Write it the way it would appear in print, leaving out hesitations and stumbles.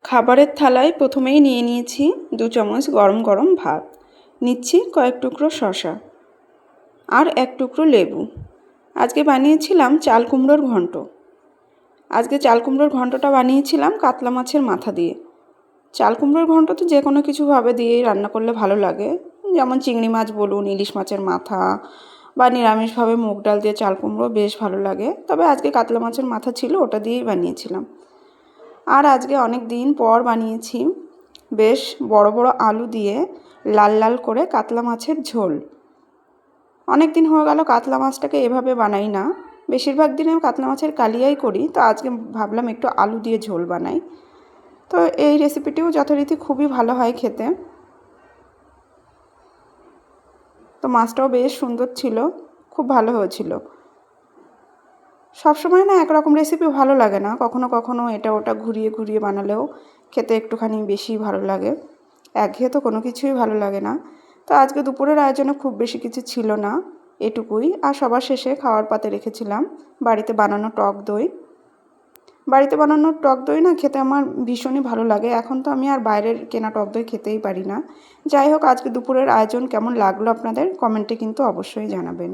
খাবারের থালায় প্রথমেই নিয়ে নিয়েছি 2 চামচ গরম গরম ভাত, নিচ্ছি কয়েক টুকরো শসা আর 1 টুকরো লেবু। আজকে বানিয়েছিলাম চাল কুমড়োর ঘন্ট। আজকে চাল কুমড়োর ঘন্টটা বানিয়েছিলাম কাতলা মাছের মাথা দিয়ে। চাল কুমড়োর ঘন্ট তো যে কোনো কিছুভাবে দিয়েই রান্না করলে ভালো লাগে, যেমন চিংড়ি মাছ বলুন, ইলিশ মাছের মাথা বা নিরামিষভাবে মুগ ডাল দিয়ে চাল কুমড়ো বেশ ভালো লাগে। তবে আজকে কাতলা মাছের মাথা ছিল, ওটা দিয়েই বানিয়েছিলাম। আর আজকে অনেক দিন পর বানিয়েছি বেশ বড় বড় আলু দিয়ে লাল লাল করে কাতলা মাছের ঝোল। অনেক দিন হয়ে গেল কাতলা মাছটাকে এভাবে বানাই না, বেশিরভাগ দিনে কাতলা মাছের কালিয়াই করি, তো আজকে ভাবলাম একটু আলু দিয়ে ঝোল বানাই। তো এই রেসিপিটিও যথারীতি খুবই ভালো হয় খেতে। তো মাছটাও বেশ সুন্দর ছিল, খুব ভালো হয়েছিল। সবসময় না একরকম রেসিপি ভালো লাগে না, কখনো কখনো এটা ওটা ঘুরিয়ে ঘুরিয়ে বানালেও খেতে একটুখানি বেশি ভালো লাগে। একঘেয়ে তো কোনো কিছুই ভালো লাগে না। তো আজকে দুপুরের আয়োজনে খুব বেশি কিছু ছিল না, এটুকুই। আর সবার শেষে খাওয়ার পাতে রেখেছিলাম বাড়িতে বানানো টক দই। বাড়িতে বানানো টক দই না খেতে আমার ভীষণই ভালো লাগে। এখন তো আমি আর বাইরের কেনা টক দই খেতেই পারি না। যাই হোক, আজকে দুপুরের আয়োজন কেমন লাগলো আপনাদের কমেন্টে কিন্তু অবশ্যই জানাবেন।